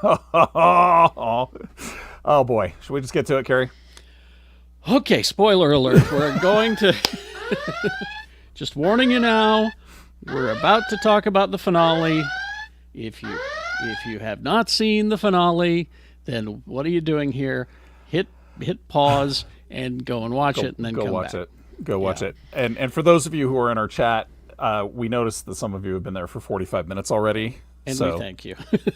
Oh boy, should we just get to it, Carrie? Okay, spoiler alert. We're going to just warning you now. We're about to talk about the finale. If you have not seen the finale, then what are you doing here? Hit pause and go and watch it, and then go come watch back. it. Go watch it. And for those of you who are in our chat, we noticed that some of you have been there for 45 minutes already. And so we thank you.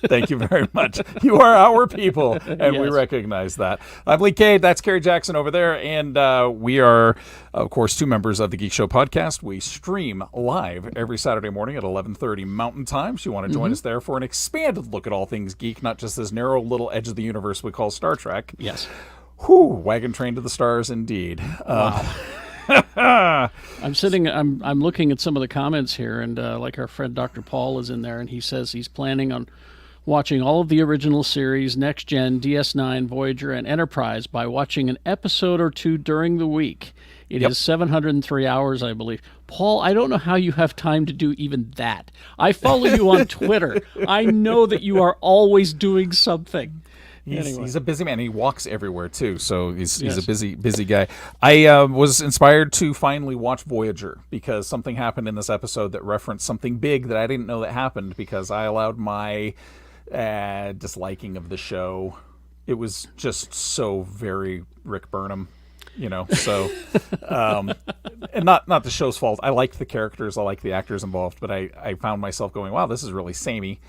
thank you very much. You are our people, and we Yes. recognize that. I'm Lee Cade. That's Carrie Jackson over there. And we are, of course, two members of the Geek Show podcast. We stream live every Saturday morning at 11:30 Mountain Time. So you want to join us there for an expanded look at all things geek, not just this narrow little edge of the universe we call Star Trek. Yes. Whew, wagon train to the stars indeed. I'm looking at some of the comments here, and like our friend Dr. Paul is in there, and he says he's planning on watching all of the original series, Next Gen, DS9, Voyager, and Enterprise by watching an episode or two during the week. It is 703 hours, I believe. Paul, I don't know how you have time to do even that. I follow you on Twitter. I know that you are always doing something. He's a busy man. He walks everywhere too, so he's Yes. a busy guy. I was inspired to finally watch Voyager because something happened in this episode that referenced something big that I didn't know that happened because I allowed my disliking of the show. It was just so very Rick Burnham, So, and not the show's fault. I liked the characters, I liked the actors involved, but I found myself going, "Wow, this is really samey."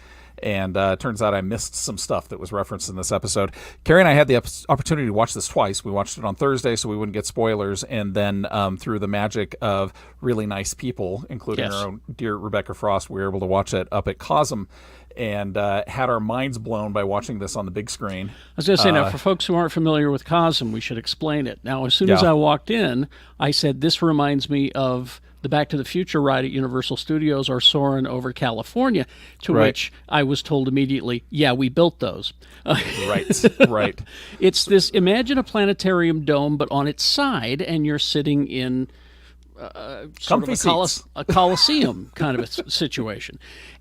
And it turns out I missed some stuff that was referenced in this episode. Carrie and I had the opportunity to watch this twice. We watched it on Thursday so we wouldn't get spoilers. And then through the magic of really nice people, including Yes. our own dear Rebecca Frost, we were able to watch it up at Cosm and had our minds blown by watching this on the big screen. I was going to say, now, for folks who aren't familiar with Cosm, we should explain it. Now, as soon as I walked in, I said, this reminds me of the Back to the Future ride at Universal Studios or Soarin' over California, to which I was told immediately, yeah, we built those. Right. It's this, imagine a planetarium dome, but on its side, and you're sitting in sort of a coliseum kind of a situation.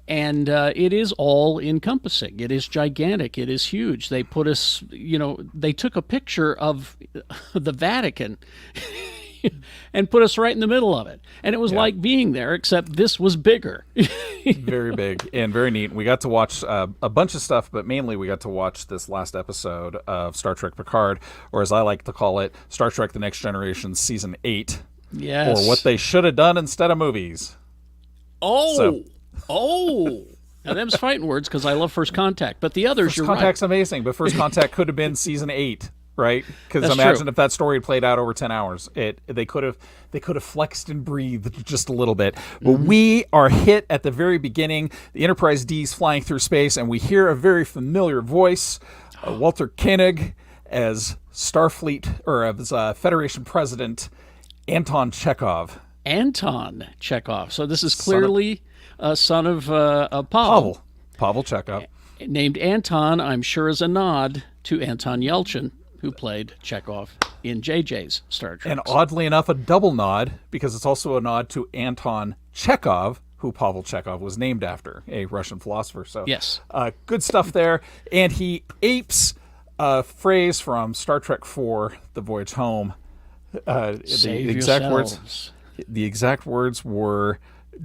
And it is all encompassing. It is gigantic. It is huge. They put us, they took a picture of the Vatican and put us right in the middle of it. And it was like being there, except this was bigger. Very big and very neat. We got to watch a bunch of stuff, but mainly we got to watch this last episode of Star Trek Picard, or as I like to call it, Star Trek The Next Generation Season 8. Yes. Or what they should have done instead of movies. Oh! Now, them's fighting words because I love First Contact, but the others, First Contact's amazing, but First Contact could have been Season 8. Right, because imagine if that story had played out over 10 hours, they could have flexed and breathed just a little bit. But we are hit at the very beginning. The Enterprise D is flying through space, and we hear a very familiar voice, Walter Koenig, as Starfleet or as Federation President Anton Chekhov. Anton Chekhov. So this is clearly a son of Pavel. Pavel Chekhov. Named Anton, I'm sure, is a nod to Anton Yelchin, who played Chekhov in JJ's Star Trek. And oddly enough, a double nod, because it's also a nod to Anton Chekhov, who Pavel Chekhov was named after, a Russian philosopher. So yes. Good stuff there. And he apes a phrase from Star Trek IV, The Voyage Home. Save The exact words were,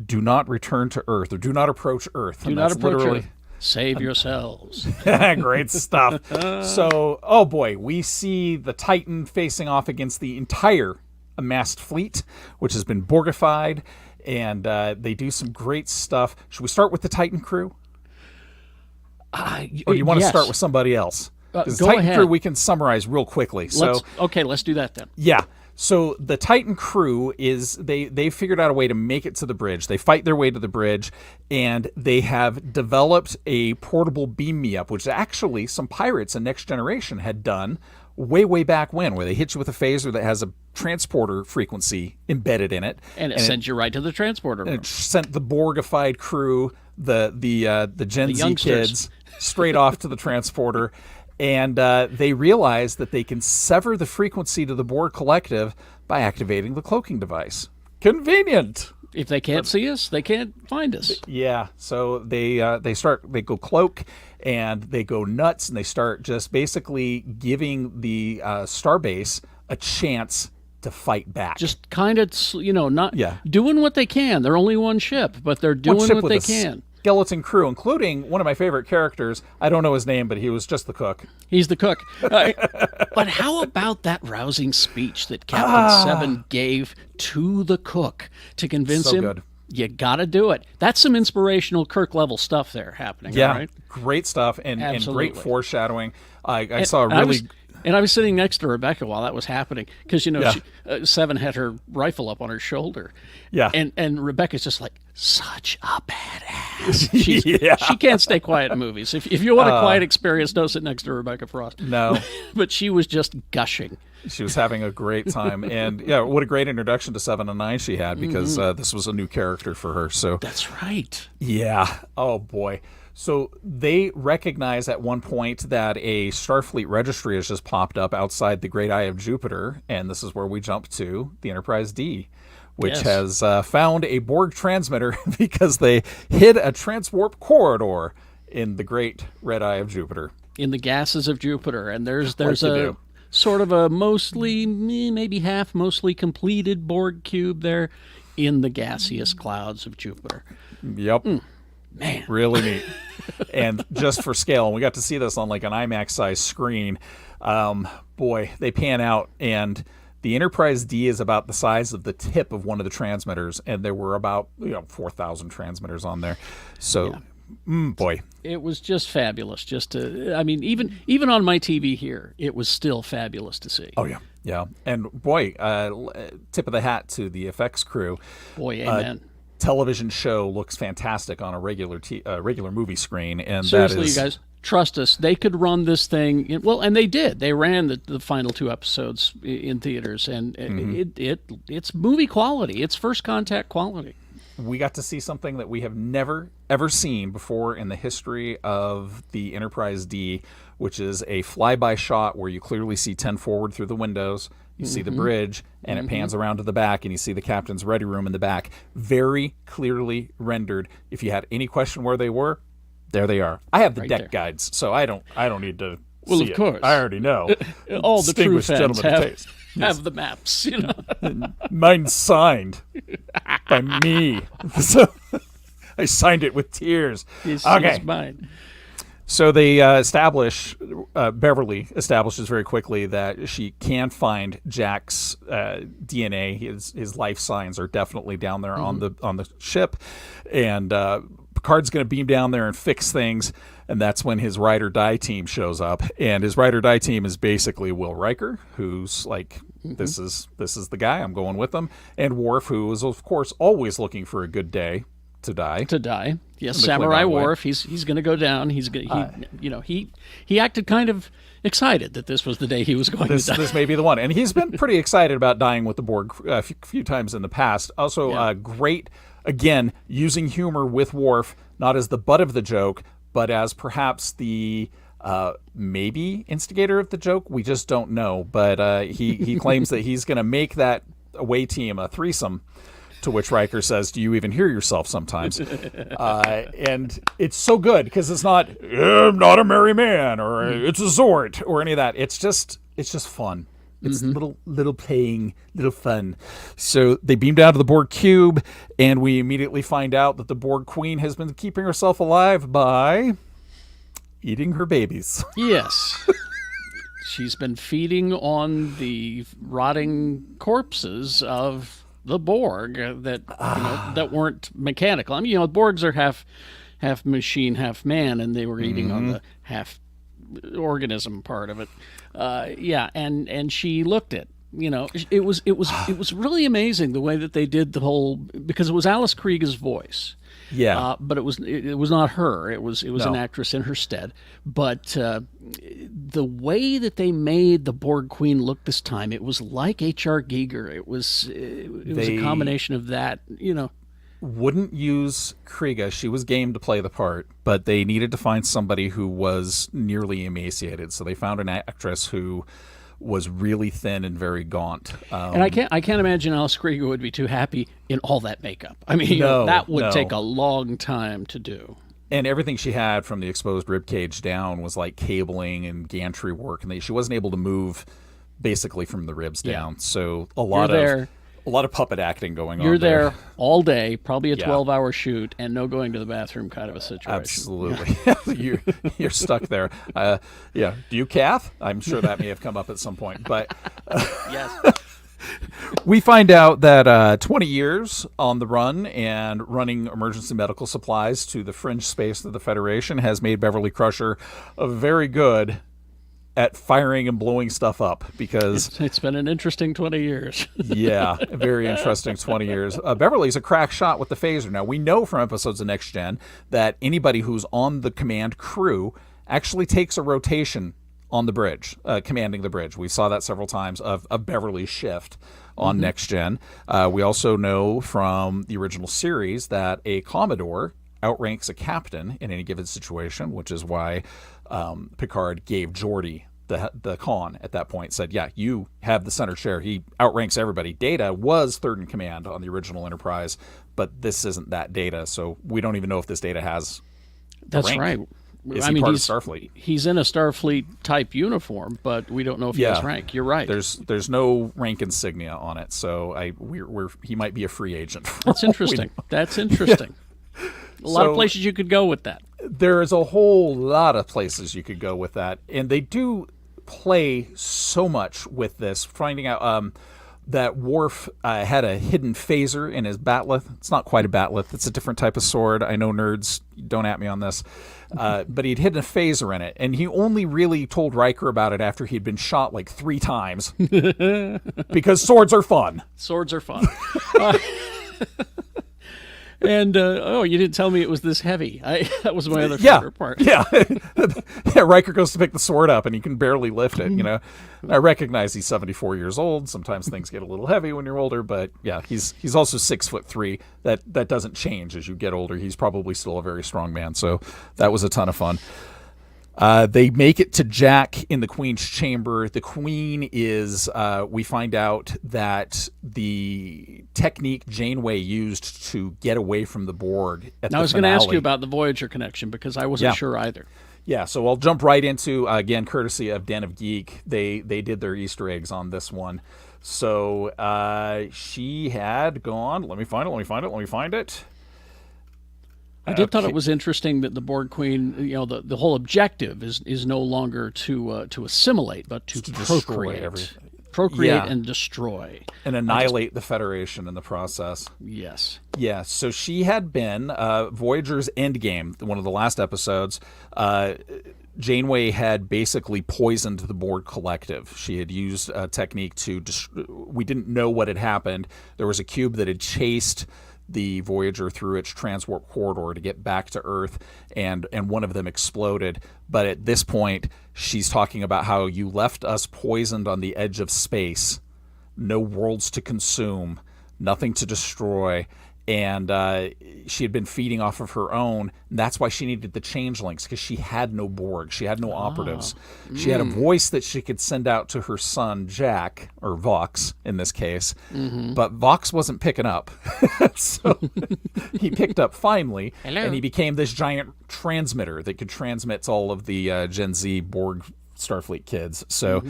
"Do not return to Earth," or "Do not approach Earth." Do not approach Earth. Save yourselves. Great stuff. So, oh boy, we see the Titan facing off against the entire amassed fleet, which has been Borgified, and they do some great stuff. Should we start with the Titan crew? Or do you want to start with somebody else? Because the Titan crew we can summarize real quickly. Let's do that then. Yeah. So the Titan crew is they figured out a way to make it to the bridge. They fight their way to the bridge, and they have developed a portable beam me up, which actually some pirates in Next Generation had done way back when, where they hit you with a phaser that has a transporter frequency embedded in it, and it sends you right to the transporter room. It sent the Borgified crew, the Gen Z kids, straight off to the transporter. And they realize that they can sever the frequency to the Borg Collective by activating the cloaking device. Convenient. If they can't see us, they can't find us. Yeah. So they go cloak, and they go nuts, and they start just basically giving the starbase a chance to fight back. Just kind of, not Yeah. doing what they can. They're only one ship, but they're doing what they can. Skeleton crew, including one of my favorite characters. I don't know his name, but he was just the cook. He's the cook. But how about that rousing speech that Captain Seven gave to the cook to convince him? Good. You got to do it. That's some inspirational Kirk level stuff there happening. Yeah, right? great stuff and great foreshadowing. I saw a really. And I was sitting next to Rebecca while that was happening because, Seven had her rifle up on her shoulder. Yeah. And Rebecca's just like, such a badass. She can't stay quiet in movies. If you want a quiet experience, don't sit next to Rebecca Frost. No. But she was just gushing. She was having a great time. And, what a great introduction to 7 and 9 she had because this was a new character for her. So that's right. Yeah. Oh, boy. So they recognize at one point that a Starfleet registry has just popped up outside the Great Eye of Jupiter, and this is where we jump to the Enterprise D, which has found a Borg transmitter because they hid a transwarp corridor in the Great Red Eye of Jupiter. In the gases of Jupiter, and there's a sort of a mostly, maybe half, mostly completed Borg cube there in the gaseous clouds of Jupiter. Yep. Man. Really neat. And just for scale, and we got to see this on like an IMAX-sized screen. Boy, they pan out, and the Enterprise D is about the size of the tip of one of the transmitters, and there were about 4,000 transmitters on there. So, boy. It was just fabulous. Even on my TV here, it was still fabulous to see. Oh, yeah. Yeah. And boy, tip of the hat to the effects crew. Boy, amen. Television show looks fantastic on a regular movie screen, and seriously, that is, you guys, trust us. They could run this thing. And they did. They ran the final 2 episodes in theaters, and it's movie quality. It's First Contact quality. We got to see something that we have never ever seen before in the history of the Enterprise D, which is a flyby shot where you clearly see 10 forward through the windows. You see the bridge, and it pans around to the back, and you see the captain's ready room in the back. Very clearly rendered. If you had any question where they were, there they are. I have the deck guides, so I don't need to see of course. it. I already know. All the true fans have the maps, Mine's signed by me. So I signed it with tears. It's mine. So they Beverly establishes very quickly that she can find Jack's DNA. His life signs are definitely down there on the ship, and Picard's going to beam down there and fix things. And that's when his ride or die team shows up, and his ride or die team is basically Will Riker, who's like, this is the guy, I'm going with him, and Worf, who is of course always looking for a good day to die. Yes, Samurai Worf. He's going to go down. He acted kind of excited that this was the day he was going to die. This may be the one, and he's been pretty excited about dying with the Borg a few times in the past. Also, great again using humor with Worf, not as the butt of the joke, but as perhaps the maybe instigator of the joke. We just don't know, but he claims that he's going to make that away team a threesome. To which Riker says, "Do you even hear yourself sometimes?" And it's so good because it's not "I'm not a merry man" or "It's a Zort" or any of that. It's just fun. It's little playing, little fun. So they beam down to the Borg cube, and we immediately find out that the Borg Queen has been keeping herself alive by eating her babies. Yes. She's been feeding on the rotting corpses of the Borg that weren't mechanical. I mean, the Borgs are half machine, half man, and they were eating on the half organism part of it. And she looked at. It was really amazing the way that they did the whole, because it was Alice Kriega's voice. Yeah, but it was not her. It was an actress in her stead. But the way that they made the Borg Queen look this time, it was like H.R. Giger. It was a combination of that. Wouldn't use Kriega. She was game to play the part, but they needed to find somebody who was nearly emaciated. So they found an actress who was really thin and very gaunt. And I can't imagine Alice Krieger would be too happy in all that makeup. I mean, that would take a long time to do. And everything she had from the exposed rib cage down was like cabling and gantry work, and she wasn't able to move basically from the ribs down. So a lot of puppet acting going on. You're there all day, probably a 12-hour shoot, and no going to the bathroom kind of a situation. Absolutely. You're stuck there. Do you cath? I'm sure that may have come up at some point. But yes. We find out that 20 years on the run and running emergency medical supplies to the fringe space of the Federation has made Beverly Crusher very good at firing and blowing stuff up, because it's been an interesting 20 years. Yeah, a very interesting 20 years. Beverly's a crack shot with the phaser. Now, we know from episodes of Next Gen that anybody who's on the command crew actually takes a rotation on the bridge, commanding the bridge. We saw that several times of Beverly's shift on Next Gen. We also know from the original series that a Commodore outranks a captain in any given situation, which is why Picard gave Geordi the con at that point, said, yeah, you have the center chair. He outranks everybody. Data was third in command on the original Enterprise, but this isn't that Data, so we don't even know if this Data has That's rank. right. Is he part of Starfleet? He's in a Starfleet type uniform, but we don't know if he has rank. You're right. There's no rank insignia on it, so he might be a free agent. That's interesting. That's interesting. A lot of places you could go with that. There is a whole lot of places you could go with that, and they do play so much with this. Finding out that Worf had a hidden phaser in his bat'leth. It's not quite a bat'leth. It's a different type of sword. I know nerds, don't at me on this. But he'd hidden a phaser in it, and he only really told Riker about it after he'd been shot like 3 times. Because swords are fun. Swords are fun. And, you didn't tell me it was this heavy. That was my other favorite part. Yeah. Riker goes to pick the sword up, and he can barely lift it, you know. I recognize he's 74 years old. Sometimes things get a little heavy when you're older, but, yeah, he's also 6'3". That doesn't change as you get older. He's probably still a very strong man, so that was a ton of fun. They make it to Jack in the Queen's chamber. The Queen is, we find out that the technique Janeway used to get away from the Borg at the finale. I was going to ask you about the Voyager connection, because I wasn't sure either. Yeah, so I'll jump right into, again, courtesy of Den of Geek. They did their Easter eggs on this one. So she had gone, let me find it. I did thought it was interesting that the Borg Queen, you know, the whole objective is no longer to assimilate, but to procreate. Procreate and destroy. And annihilate the Federation in the process. Yes. Yeah, so she had been, Voyager's Endgame, one of the last episodes, Janeway had basically poisoned the Borg collective. She had used a technique to, we didn't know what had happened. There was a cube that had chased the Voyager through its transwarp corridor to get back to Earth, and one of them exploded. But at this point, she's talking about how you left us poisoned on the edge of space, no worlds to consume, nothing to destroy, and she had been feeding off of her own. And that's why she needed the changelings, because she had no Borg, she had no operatives. She had a voice that she could send out to her son Jack, or Vox in this case, but Vox wasn't picking up. So he picked up finally. Hello. And he became this giant transmitter that could transmit to all of the Gen Z Borg Starfleet kids. So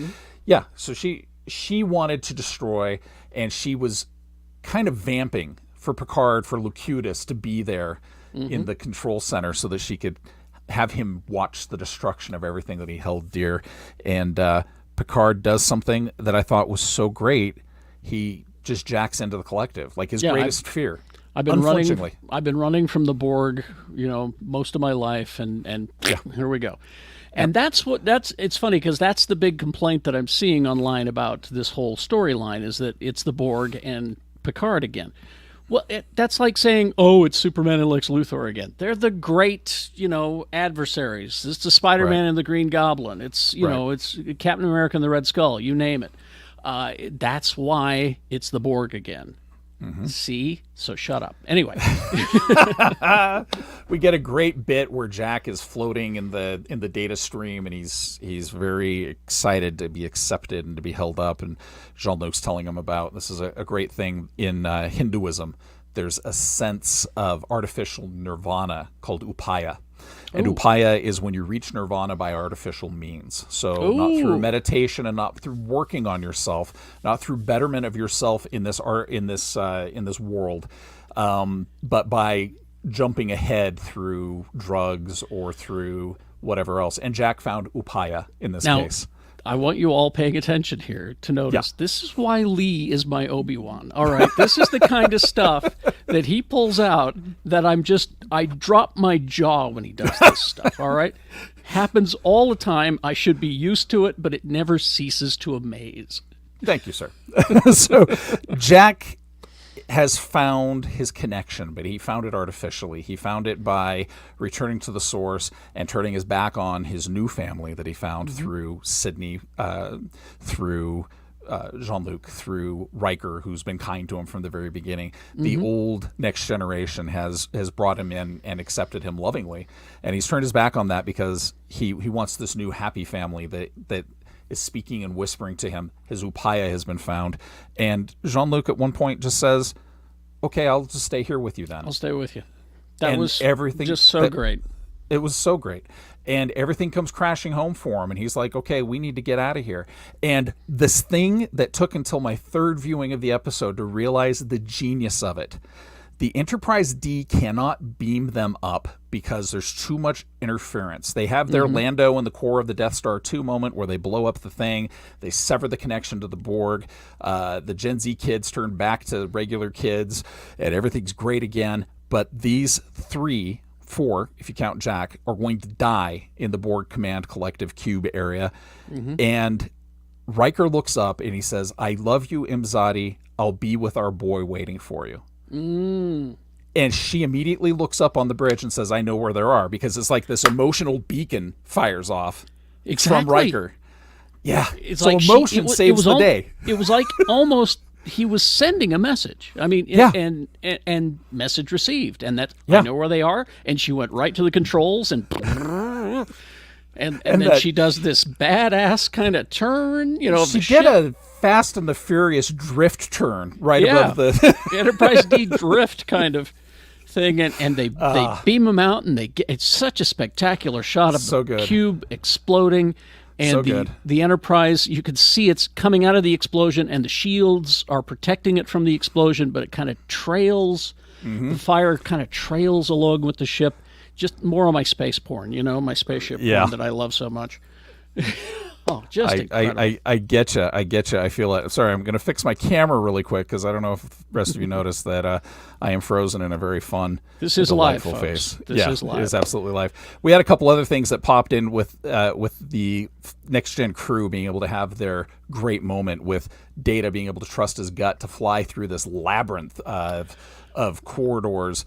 so she wanted to destroy, and she was kind of vamping for Picard, for Locutus to be there in the control center so that she could have him watch the destruction of everything that he held dear. And Picard does something that I thought was so great. He just jacks into the collective, like his greatest fear. I've been running from the Borg, you know, most of my life, and here we go. And it's funny, because that's the big complaint that I'm seeing online about this whole storyline, is that it's the Borg and Picard again. Well, that's like saying, oh, it's Superman and Lex Luthor again. They're the great, you know, adversaries. It's the Spider-Man and the Green Goblin. It's, you know, it's Captain America and the Red Skull. You name it. That's why it's the Borg again. See? So shut up. Anyway. We get a great bit where Jack is floating in the data stream, and he's very excited to be accepted and to be held up, and Jean-Luc's telling him about this is a great thing in Hinduism. There's a sense of artificial nirvana called upaya. And upaya is when you reach nirvana by artificial means. So not through meditation and not through working on yourself, not through betterment of yourself in this world, but by jumping ahead through drugs or through whatever else. And Jack found upaya in this case. I want you all paying attention here to notice this is why Lee is my Obi-Wan. All right, this is the kind of stuff that he pulls out that I drop my jaw when he does this stuff. All right, happens all the time. I should be used to it, but it never ceases to amaze. Thank you, sir. So Jack has found his connection, but he found it artificially. He found it by returning to the source and turning his back on his new family that he found through Sydney, through Jean-Luc, through Riker, who's been kind to him from the very beginning. The old next generation has brought him in and accepted him lovingly, and he's turned his back on that because he wants this new happy family that is speaking and whispering to him. His upaya has been found. And Jean-Luc at one point just says, okay, I'll just stay here with you then. I'll stay with you. That was everything just so great. It was so great. And everything comes crashing home for him. And he's like, okay, we need to get out of here. And this thing that took until my third viewing of the episode to realize the genius of it, the Enterprise D cannot beam them up because there's too much interference. They have their Lando in the core of the Death Star 2 moment where they blow up the thing. They sever the connection to the Borg. The Gen Z kids turn back to regular kids, and everything's great again. But these 4, if you count Jack, are going to die in the Borg Command Collective Cube area. And Riker looks up and he says, I love you, Imzadi. I'll be with our boy waiting for you. And she immediately looks up on the bridge and says, I know where there are, because it's like this emotional beacon fires off from Riker. Yeah. It's so like emotion saves the day. It was like almost he was sending a message. I mean, and message received. And that I know where they are. And she went right to the controls and then she does this badass kind of turn, She did a Fast and the Furious drift turn above the Enterprise D drift kind of thing, and they beam them out, and it's such a spectacular shot of the cube exploding, and the Enterprise, you could see it's coming out of the explosion, and the shields are protecting it from the explosion, but it kind of trails, the fire kind of trails along with the ship. Just more of my space porn, my spaceship porn that I love so much. Oh, just incredible. I get you. I feel it. Sorry, I'm going to fix my camera really quick because I don't know if the rest of you noticed that I am frozen in a very fun, this is live, folks. Face. This is live. It is absolutely live. We had a couple other things that popped in with the Next Gen crew being able to have their great moment with Data being able to trust his gut to fly through this labyrinth of corridors.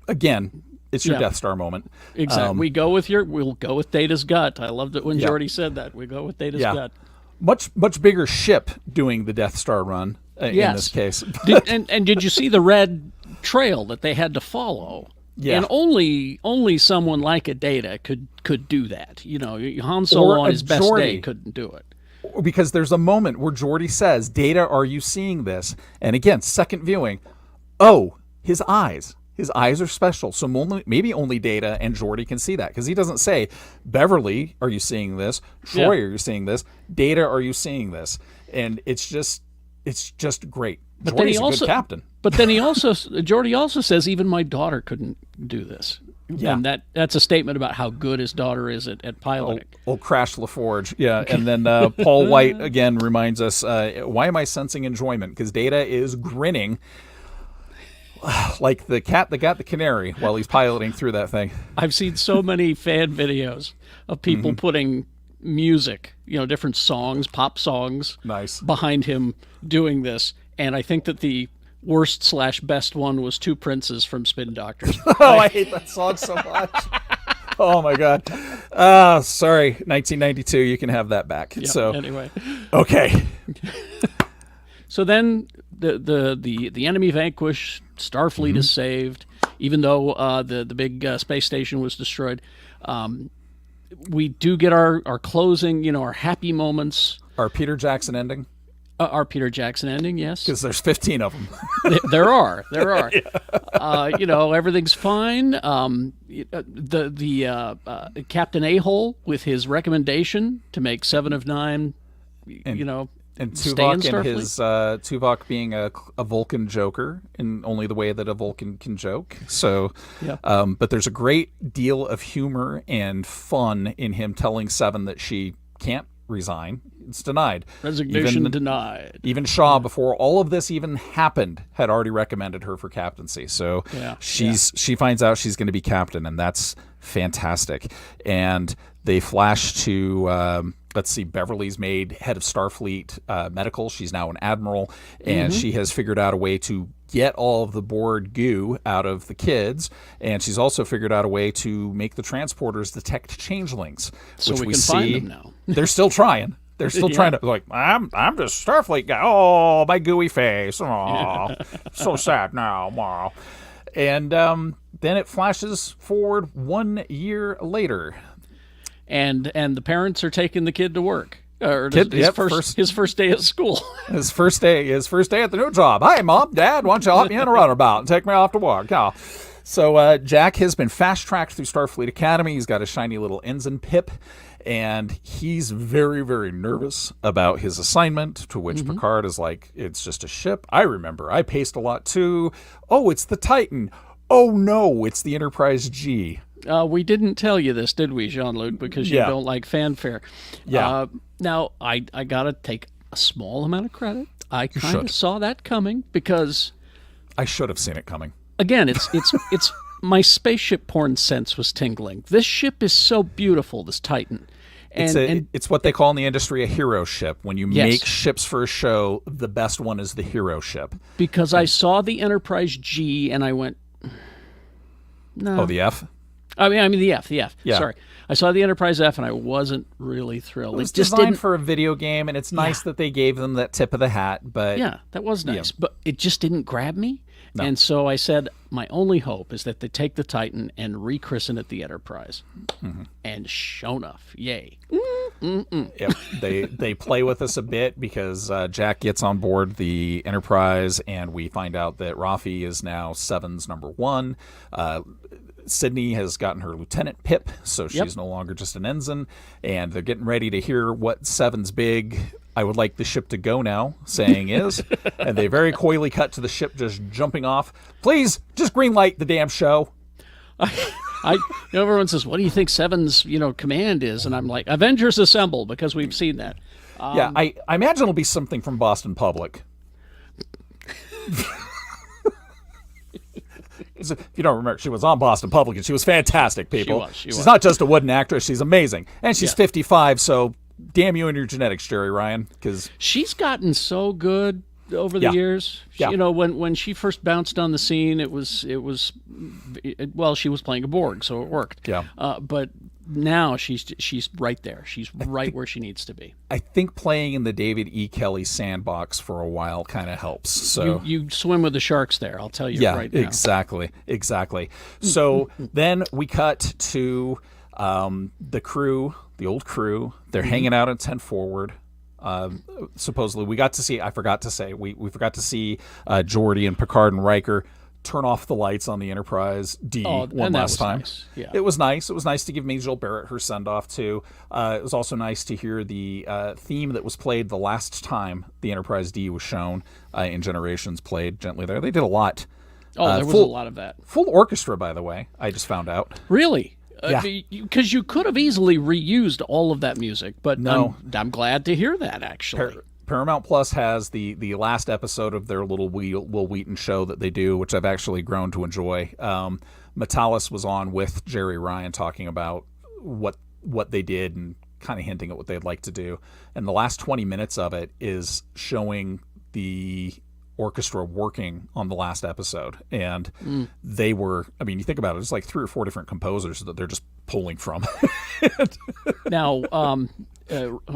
Again, it's your Death Star moment. Exactly. We'll go with Data's gut. I loved it when Geordi said that. We go with Data's gut. Much bigger ship doing the Death Star run in this case. And did you see the red trail that they had to follow? Yeah. And only someone like a Data could do that. Han Solo on his best day couldn't do it. Because there's a moment where Geordi says, Data, are you seeing this? And again, second viewing, his eyes. His eyes are special, so maybe only Data and Geordi can see that, because he doesn't say, Beverly, are you seeing this? Troy, are you seeing this? Data, are you seeing this? And it's just great. But Geordi's a good captain. But then Geordi also says, even my daughter couldn't do this. Yeah. And that's a statement about how good his daughter is at piloting. Old Crash LaForge. Yeah. And then Paul White, again, reminds us, why am I sensing enjoyment? Because Data is grinning like the cat that got the canary while he's piloting through that thing. I've seen so many fan videos of people putting music, different songs, pop songs, behind him doing this. And I think that the worst/best one was Two Princes from Spin Doctors. I hate that song so much. Oh my God. Sorry, 1992. You can have that back. Yep, so anyway, okay. So then the enemy vanquished, Starfleet is saved, even though the big space station was destroyed. We do get our closing, our happy moments. Our Peter Jackson ending. Our Peter Jackson ending, yes. Because there's 15 of them. There are. Everything's fine. The Captain A-hole with his recommendation to make 7 of 9, and stay in Tuvok and Starfleet. his Tuvok being a Vulcan joker in only the way that a Vulcan can joke. So, but there's a great deal of humor and fun in him telling Seven that she can't resign. It's denied. Resignation denied. Even Shaw, before all of this even happened, had already recommended her for captaincy. So she finds out she's going to be captain, and that's fantastic. And they flash to Beverly's made head of Starfleet Medical. She's now an admiral, and she has figured out a way to get all of the Borg goo out of the kids, and she's also figured out a way to make the transporters detect changelings. So which we we can see find them now. they're still trying. They're still trying to, like, I'm just Starfleet guy. Oh, my gooey face. Oh, so sad now. Wow. And then it flashes forward 1 year later. And the parents are taking the kid to work. Or his first day at school. his first day at the new job. Hi, Mom, Dad, why don't you hop me in a runabout and take me off to work? Yeah. So Jack has been fast-tracked through Starfleet Academy. He's got a shiny little ensign pip, and he's very, very nervous about his assignment, to which Picard is like, it's just a ship. I remember. I paced a lot, too. Oh, it's the Titan. Oh, no, it's the Enterprise G. We didn't tell you this, did we, Jean-Luc? Because you don't like fanfare. Yeah. Now, I got to take a small amount of credit. I kind of saw that coming because... I should have seen it coming. Again, it's my spaceship porn sense was tingling. This ship is so beautiful, this Titan. It's what they call in the industry a hero ship. When you make ships for a show, the best one is the hero ship. Because I saw the Enterprise G and I went, no. Oh, the F? I mean the F. Yeah. Sorry. I saw the Enterprise F and I wasn't really thrilled. It was designed for a video game, and it's nice that they gave them that tip of the hat. But yeah, that was nice. But it just didn't grab me. No. And so I said, my only hope is that they take the Titan and rechristen it the Enterprise. And sure enough, yay. Yep. They play with us a bit because Jack gets on board the Enterprise, and we find out that Rafi is now Seven's number 1. Sydney has gotten her lieutenant pip, so she's no longer just an ensign, and they're getting ready to hear what Seven's big "I would like the ship to go now" saying is, and they very coyly cut to the ship just jumping off. Please, just green light the damn show. Everyone says, what do you think Seven's command is? And I'm like, Avengers Assemble, because we've seen that. I imagine it'll be something from Boston Public. If you don't remember, she was on Boston Public, and she was fantastic, people. She's not just a wooden actress. She's amazing. And she's 55, so damn you and your genetics, Jerry Ryan. Because she's gotten so good over the years. When she first bounced on the scene, it was she was playing a Borg, so it worked. Yeah. But now she's right there. She's right where she needs to be. I think playing in the David E. Kelly sandbox for a while kind of helps. So you swim with the sharks there, I'll tell you right now. Exactly. So then we cut to the crew, the old crew. They're hanging out at 10 Forward. Supposedly, we got to see. I forgot to say we forgot to see Geordi and Picard and Riker turn off the lights on the Enterprise D one last time. Nice. Yeah. It was nice. It was nice to give Majel Barrett her send-off, too. It was also nice to hear the theme that was played the last time the Enterprise D was shown in Generations played gently there. They did a lot. There was a lot of that. Full orchestra, by the way, I just found out. Really? Because you could have easily reused all of that music, but no. I'm glad to hear that, actually. Paramount Plus has the last episode of their little Will Wheaton show that they do, which I've actually grown to enjoy. Metalis was on with Jerry Ryan talking about what they did and kind of hinting at what they'd like to do. And the last 20 minutes of it is showing the orchestra working on the last episode. And they were, I mean, you think about it, it's like 3 or 4 different composers that they're just pulling from. Now,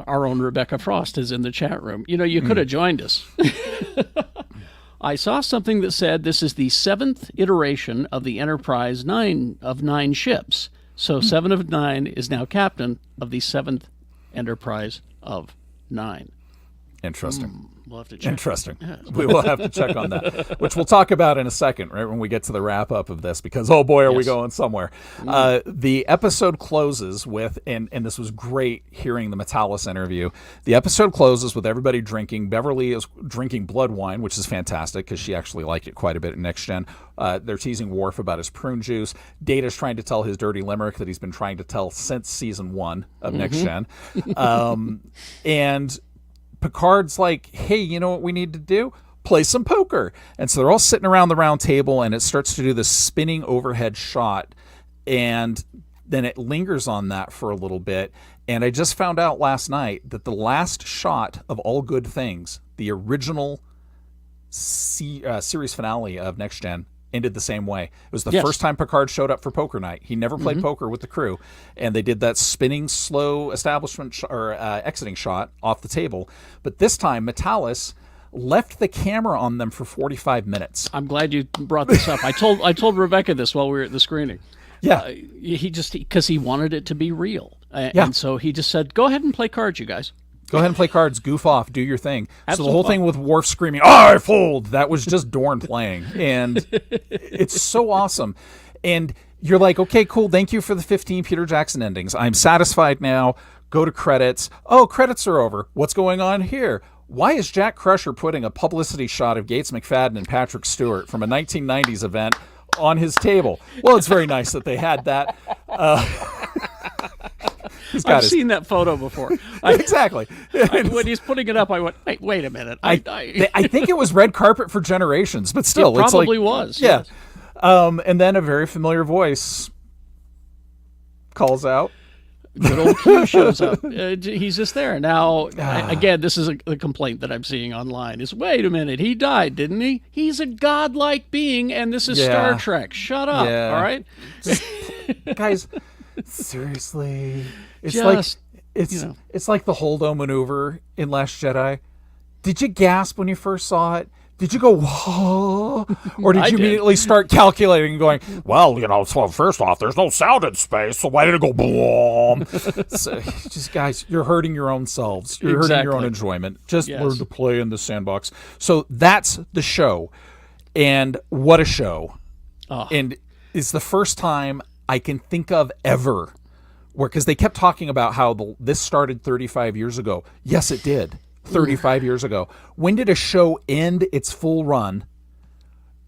our own Rebecca Frost is in the chat room. You could have joined us. I saw something that said this is the 7th iteration of the Enterprise 9 of 9 ships. So 7 of 9 is now captain of the 7th Enterprise of 9. Interesting. We'll have to check. Interesting. We will have to check on that, which we'll talk about in a second, right, when we get to the wrap-up of this, because, oh boy, are we going somewhere. The episode closes with, and this was great hearing the Metalis interview, the episode closes with everybody drinking. Beverly is drinking blood wine, which is fantastic, because she actually liked it quite a bit in Next Gen. They're teasing Worf about his prune juice. Data's trying to tell his dirty limerick that he's been trying to tell since season 1 of Next Gen. And Picard's like, hey, you know what we need to do? Play some poker. And so they're all sitting around the round table, and it starts to do this spinning overhead shot, and then it lingers on that for a little bit. And I just found out last night that the last shot of All Good Things, the original series finale of Next Gen, ended the same way. It was the first time Picard showed up for poker night. He never played poker with the crew, and they did that spinning slow establishment exiting shot off the table. But this time, Metalis left the camera on them for 45 minutes. I'm glad you brought this up. I told Rebecca this while we were at the screening. Yeah, because he wanted it to be real, and so he just said, "Go ahead and play cards, you guys." Go ahead and play cards, goof off, do your thing. Have so the whole thing with Worf screaming, I fold, that was just Dorn playing. And it's so awesome. And you're like, okay, cool. Thank you for the 15 Peter Jackson endings. I'm satisfied now. Go to credits. Oh, credits are over. What's going on here? Why is Jack Crusher putting a publicity shot of Gates McFadden and Patrick Stewart from a 1990s event on his table? Well, it's very nice that they had that. I've seen that photo before. Exactly. When he's putting it up, I went, wait a minute. I think it was red carpet for generations, but still. It probably it's like, was. Yeah. Yes. And then a very familiar voice calls out. Good old Q shows up. He's just there. Now, again, this is a complaint that I'm seeing online is, wait a minute, he died, didn't he? He's a godlike being, and this is Star Trek. Shut up, all right? Guys, seriously. It's just, it's like the Holdo maneuver in Last Jedi. Did you gasp when you first saw it? Did you go, whoa? Or did you immediately start calculating and going, well, so first off, there's no sound in space, so why did it go boom? So, just, guys, you're hurting your own selves. You're hurting your own enjoyment. Just learn to play in the sandbox. So that's the show. And what a show. Oh. And it's the first time I can think of ever where, because they kept talking about how this started 35 years ago. Yes, it did. 35 years ago. When did a show end its full run,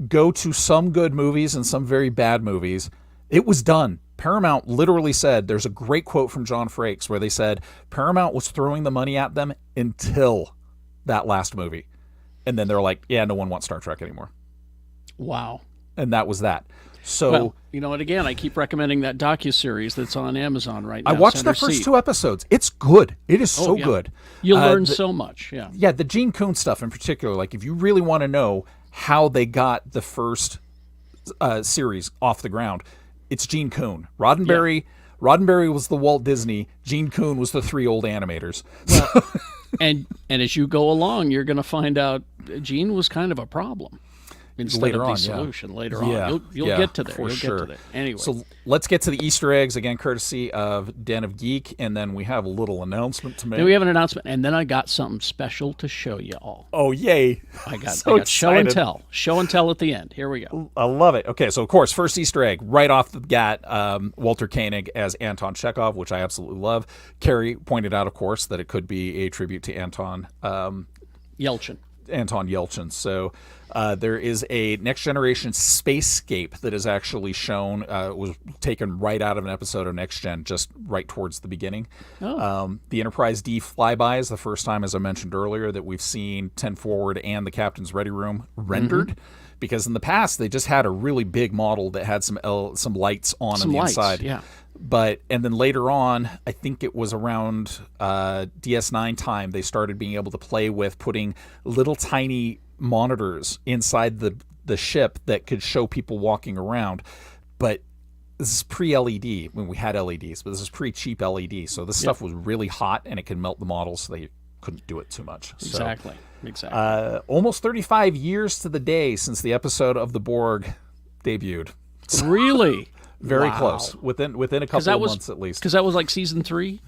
go to some good movies and some very bad movies? It was done. Paramount literally said, there's a great quote from John Frakes where they said Paramount was throwing the money at them until that last movie. And then they're like, yeah, no one wants Star Trek anymore. Wow. And that was that. So, well, and again, I keep recommending that docuseries that's on Amazon right now. I watched the first 2 episodes. It's good. It is so good. You learn so much. Yeah. Yeah, the Gene Coon stuff in particular. Like, if you really want to know how they got the first series off the ground, it's Gene Coon. Roddenberry was the Walt Disney. Gene Coon was the 3 old animators. Well, and as you go along, you're going to find out Gene was kind of a problem. Instead of the solution later on. You'll get to there. You'll get to there. Anyway. So let's get to the Easter eggs, again, courtesy of Den of Geek, and then we have a little announcement to make. Then we have an announcement, and then I got something special to show you all. Oh, yay. I got show and tell. Show and tell at the end. Here we go. I love it. Okay, so of course, first Easter egg, right off the bat, Walter Koenig as Anton Chekhov, which I absolutely love. Carrie pointed out, of course, that it could be a tribute to Anton Yelchin. So there is a Next Generation spacescape that is actually shown. It was taken right out of an episode of Next Gen, just right towards the beginning. The Enterprise D flyby is the first time, as I mentioned earlier, that we've seen 10 Forward and the Captain's Ready Room rendered. Because in the past, they just had a really big model that had some lights on the inside. Yeah. And then later on, I think it was around DS9 time, they started being able to play with putting little tiny monitors inside the ship that could show people walking around. But this is pre-LED. When we had LEDs, but this is pre-cheap LED. So this stuff was really hot, and it could melt the models, so they couldn't do it too much. Exactly. Almost 35 years to the day since the episode of the Borg debuted. Really? Very close. Within a couple of months at least. Because that was like season 3?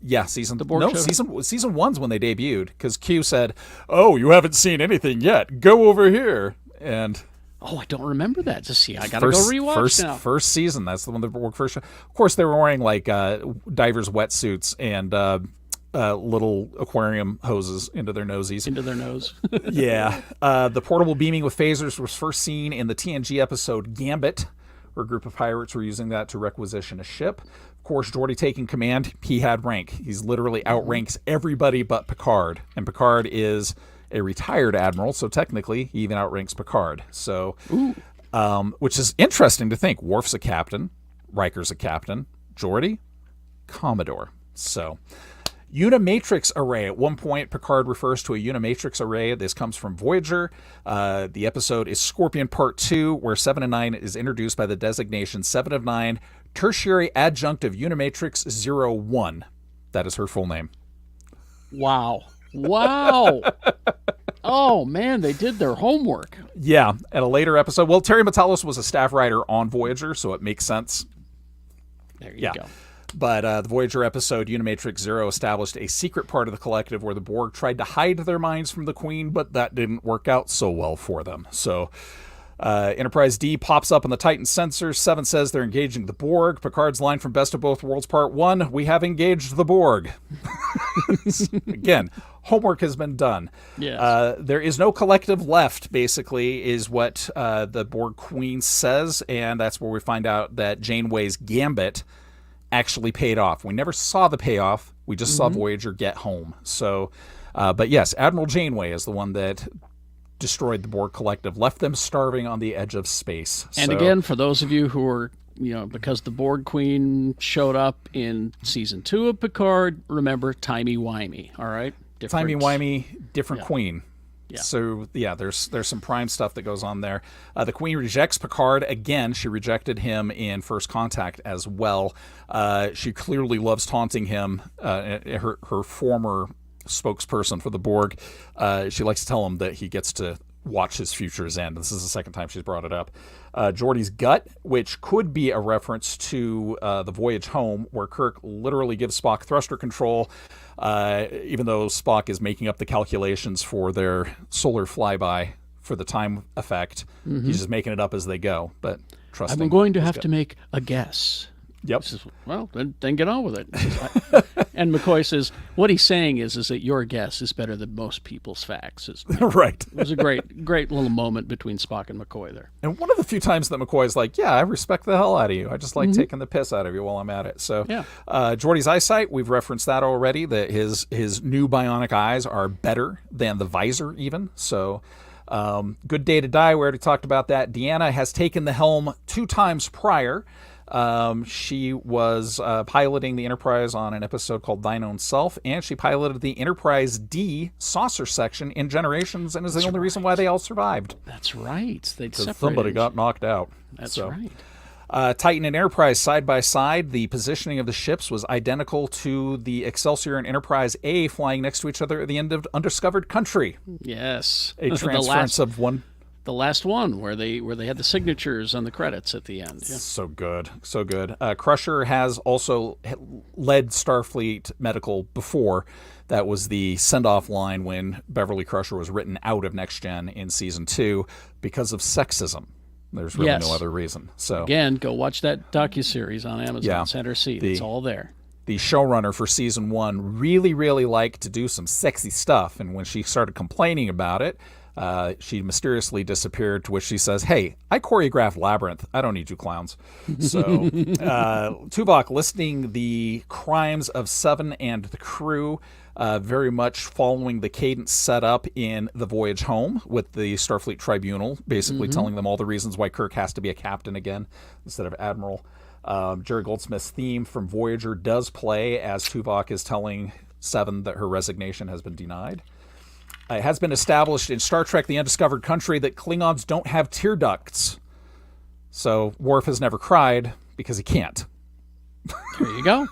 Yeah, The Borg showed season one's when they debuted, because Q said, "Oh, you haven't seen anything yet. Go over here." And I don't remember that. Just see, I gotta go rewatch now. First season, that's the one that Borg first. Of course, they were wearing like divers' wetsuits and little aquarium hoses into their nosies. Into their nose. Yeah. The portable beaming with phasers was first seen in the TNG episode Gambit, where a group of pirates were using that to requisition a ship. Of course, Geordi taking command, he had rank. He's literally outranks everybody but Picard. And Picard is a retired admiral, so technically he even outranks Picard. So, which is interesting to think. Worf's a captain, Riker's a captain, Geordi, Commodore. So, Unimatrix array. At one point, Picard refers to a Unimatrix array. This comes from Voyager. The episode is Scorpion Part 2, where 7 of 9 is introduced by the designation 7 of 9, Tertiary Adjunct of Unimatrix 01. That is her full name. Wow. Oh, man, they did their homework. Yeah, at a later episode. Well, Terry Matalos was a staff writer on Voyager, so it makes sense. There you go. But the Voyager episode, Unimatrix 0, established a secret part of the collective where the Borg tried to hide their minds from the Queen, but that didn't work out so well for them. So Enterprise D pops up on the Titan sensors. 7 says they're engaging the Borg. Picard's line from Best of Both Worlds Part 1, "We have engaged the Borg." Again, homework has been done. Yes. There is no collective left, basically, is what the Borg Queen says, and that's where we find out that Janeway's gambit actually paid off. We never saw the payoff. We just saw Voyager get home. So, but yes, Admiral Janeway is the one that destroyed the Borg collective, left them starving on the edge of space. And again, for those of you who are, because the Borg Queen showed up in season 2 of Picard, remember, timey-wimey, all right? Timey-wimey, different queen. Yeah. So, yeah, there's some Prime stuff that goes on there. The Queen rejects Picard again. She rejected him in First Contact as well. She clearly loves taunting him. Her former spokesperson for the Borg, she likes to tell him that he gets to watch his future's end. This is the second time she's brought it up. Geordi's gut, which could be a reference to the voyage home, where Kirk literally gives Spock thruster control, even though Spock is making up the calculations for their solar flyby for the time effect. He's just making it up as they go, but trust me. I'm going to have to make a guess. Yep. Says, well, then get on with it. And McCoy says, what he's saying is that your guess is better than most people's facts. Right. It was a great little moment between Spock and McCoy there. And one of the few times that McCoy's like, yeah, I respect the hell out of you. I just like taking the piss out of you while I'm at it. So, yeah. Geordi's eyesight, we've referenced that already, that his new bionic eyes are better than the visor even. So, good day to die. We already talked about that. Deanna has taken the helm 2 times prior. She was piloting the Enterprise on an episode called Thine Own Self, and she piloted the Enterprise D saucer section in Generations, and is the only reason why they all survived. That's right. They separated. Somebody got knocked out. That's right. Titan and Enterprise side by side. The positioning of the ships was identical to the Excelsior and Enterprise A flying next to each other at the end of Undiscovered Country. Yes. A transference of one. The last one where they had the signatures on the credits at the end. Yeah. So good. Crusher has also led Starfleet Medical before. That was the send-off line when Beverly Crusher was written out of Next Gen in Season 2 because of sexism. There's really no other reason. So again, go watch that docuseries on Amazon, Center Seat. It's all there. The showrunner for Season 1 really, really liked to do some sexy stuff, and when she started complaining about it, she mysteriously disappeared, to which she says, hey, I choreographed Labyrinth. I don't need you clowns. So Tuvok listing the crimes of Seven and the crew, very much following the cadence set up in The Voyage Home with the Starfleet Tribunal, basically telling them all the reasons why Kirk has to be a captain again instead of admiral. Jerry Goldsmith's theme from Voyager does play as Tuvok is telling Seven that her resignation has been denied. It has been established in Star Trek: The Undiscovered Country that Klingons don't have tear ducts. So Worf has never cried because he can't. There you go.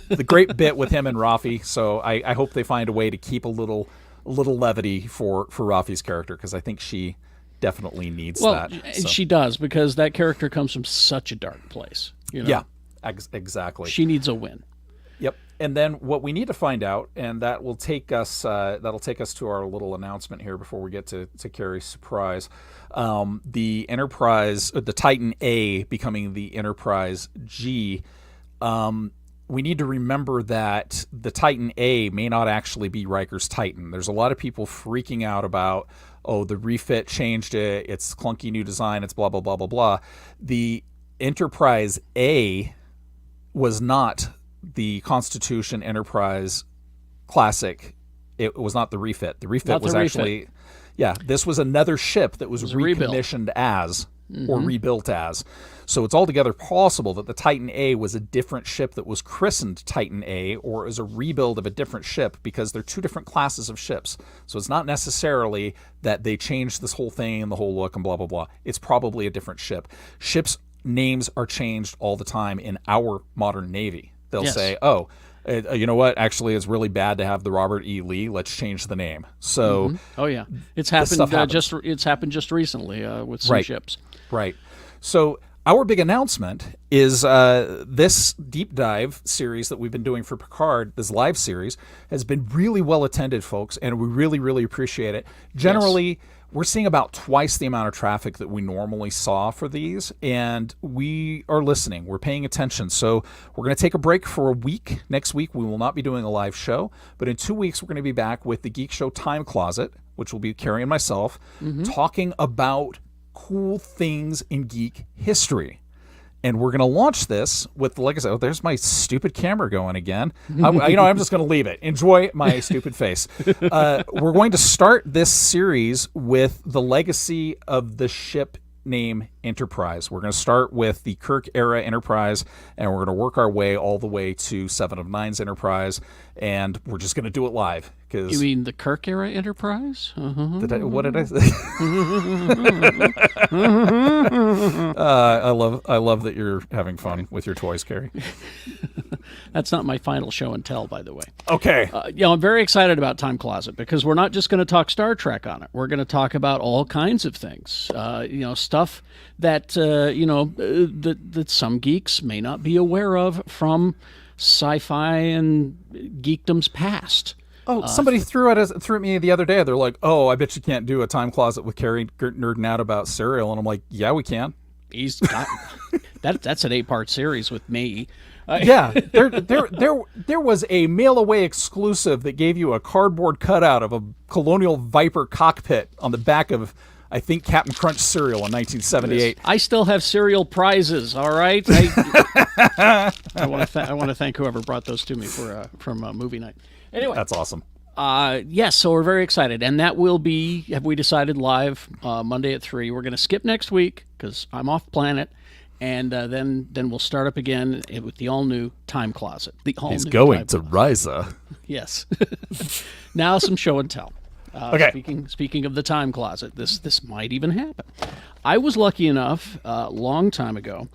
The great bit with him and Rafi. So I hope they find a way to keep a little levity for Rafi's character, because I think she definitely needs that. So. She does, because that character comes from such a dark place. Yeah, exactly. She needs a win. Yep. And then what we need to find out, and that will take us that'll take us to our little announcement here before we get to Carrie's surprise. The Enterprise, the Titan A becoming the Enterprise G. We need to remember that the Titan A may not actually be Riker's Titan. There's a lot of people freaking out about, oh, the refit changed it, it's clunky new design, it's blah, blah, blah, blah, blah. The Enterprise A was not the Constitution Enterprise Classic. It was not the refit. The refit was actually, this was another ship that was recommissioned as, or rebuilt as. So it's altogether possible that the Titan A was a different ship that was christened Titan A, or is a rebuild of a different ship, because they're two different classes of ships. So it's not necessarily that they changed this whole thing and the whole look and blah, blah, blah. It's probably a different ship. Ships' names are changed all the time in our modern Navy. They'll say, oh, you know what? Actually, it's really bad to have the Robert E. Lee. Let's change the name. So, oh yeah, it's happened. It's happened just recently with some ships. Right. So our big announcement is this deep dive series that we've been doing for Picard, this live series, has been really well attended, folks, and we really, really appreciate it. Generally, we're seeing about twice the amount of traffic that we normally saw for these, and we are listening. We're paying attention. So we're going to take a break for a week. Next week, we will not be doing a live show, but in 2 weeks, we're going to be back with the Geek Show Time Closet, which will be Carrie and myself, talking about cool things in geek history. And we're going to launch this with, like I said, there's my stupid camera going again. I'm just going to leave it. Enjoy my stupid face. We're going to start this series with the legacy of the ship name Enterprise. We're going to start with the Kirk era Enterprise, and we're going to work our way all the way to Seven of Nine's Enterprise, and we're just going to do it live. You mean the Kirk era Enterprise? What did I say? I love that you're having fun with your toys, Carrie. That's not my final show and tell, by the way. Okay. I'm very excited about Time Closet, because we're not just going to talk Star Trek on it. We're going to talk about all kinds of things. Stuff that that some geeks may not be aware of from sci-fi and geekdom's past. Oh, somebody threw at me the other day. They're like, "Oh, I bet you can't do a Time Closet with Carrie nerding out about cereal." And I'm like, "Yeah, we can." He's got that's an 8-part series with me. There was a mail away exclusive that gave you a cardboard cutout of a Colonial Viper cockpit on the back of, I think, Captain Crunch cereal in 1978. I still have cereal prizes. All right. I want to thank whoever brought those to me from movie night. Anyway, that's awesome. Yes, so we're very excited, and that will be, have we decided, live Monday at 3. We're going to skip next week because I'm off planet, and then we'll start up again with the all new Time Closet. He's going to Risa. Yes. Now some show and tell. Okay. Speaking of the Time Closet, this might even happen. I was lucky enough a long time ago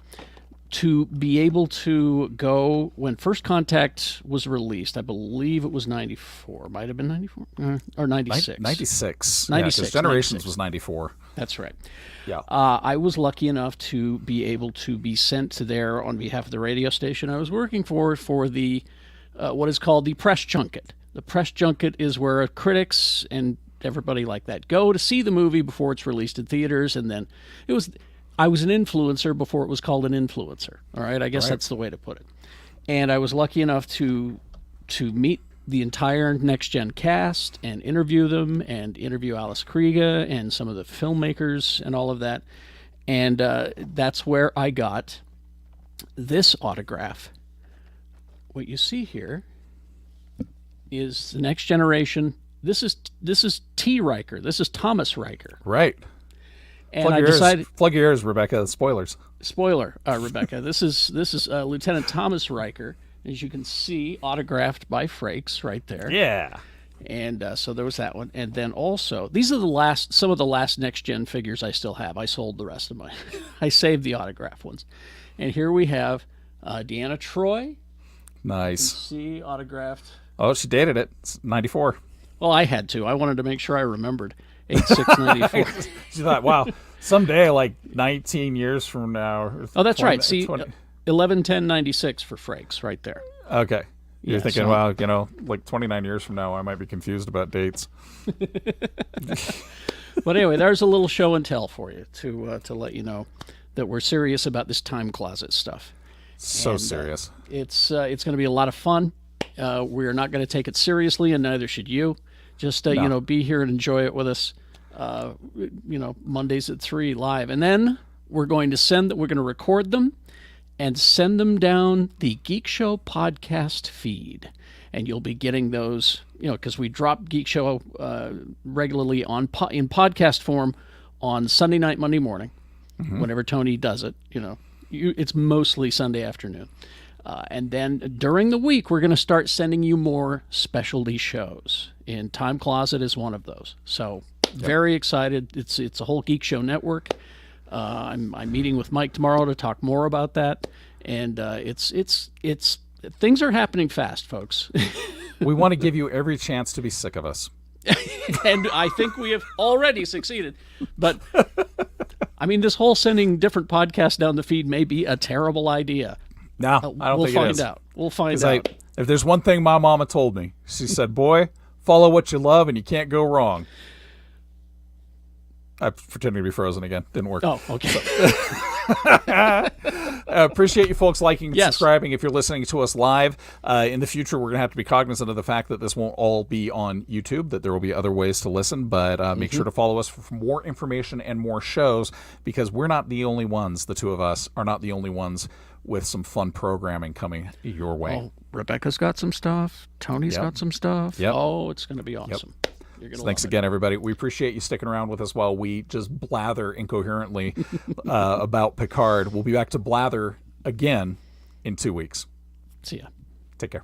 to be able to go when First Contact was released. I believe it was 94. Might have been 94 or 96. 96. 96. Yeah, Generations 96. was 94. That's right. Yeah. I was lucky enough to be able to be sent to there on behalf of the radio station I was working for the what is called the press junket. The press junket is where critics and everybody like that go to see the movie before it's released in theaters, and then I was an influencer before it was called an influencer. All right, I guess that's the way to put it. And I was lucky enough to meet the entire Next Gen cast and interview them, and interview Alice Kriega and some of the filmmakers and all of that. And that's where I got this autograph. What you see here is the Next Generation. This is T. Riker. This is Thomas Riker. Right. And plug your ears, Rebecca. Spoilers. Spoiler, Rebecca. This is Lieutenant Thomas Riker, as you can see, autographed by Frakes right there. Yeah. And so there was that one, and then also these are some of the last Next Gen figures I still have. I sold the rest of mine. I saved the autograph ones, and here we have Deanna Troi. Nice. See, autographed. Oh, she dated it. It's 94. Well, I had to. I wanted to make sure I remembered. 8/6/94. She thought, wow, someday, like 19 years from now. Oh, that's 20, right. See, 11/10/96 for Frakes right there. Okay. You're thinking, well, like 29 years from now, I might be confused about dates. But anyway, there's a little show and tell for you to let you know that we're serious about this time closet stuff. So serious. It's going to be a lot of fun. We're not going to take it seriously, and neither should you. Just be here and enjoy it with us. Mondays at 3 live, and then we're going to record them and send them down the Geek Show podcast feed, and you'll be getting those. Because we drop Geek Show regularly in podcast form on Sunday night, Monday morning, whenever Tony does it. It's mostly Sunday afternoon. And then during the week, we're going to start sending you more specialty shows. And Time Closet is one of those. So very excited. It's a whole Geek Show network. I'm meeting with Mike tomorrow to talk more about that. And it's things are happening fast, folks. We want to give you every chance to be sick of us. And I think we have already succeeded. But this whole sending different podcasts down the feed may be a terrible idea. No, I don't think it is. We'll find out. If there's one thing my mama told me, she said, boy, follow what you love and you can't go wrong. I'm pretending to be frozen again. Didn't work. Oh, okay. Appreciate you folks liking and subscribing if you're listening to us live. In the future, we're going to have to be cognizant of the fact that this won't all be on YouTube, that there will be other ways to listen, but make sure to follow us for more information and more shows, because we're not the only ones, the two of us are not the only ones with some fun programming coming your way. Oh, Rebecca's got some stuff. Tony's got some stuff. Yep. Oh, it's going to be awesome. Yep. Thanks again, everybody. We appreciate you sticking around with us while we just blather incoherently about Picard. We'll be back to blather again in 2 weeks. See ya. Take care.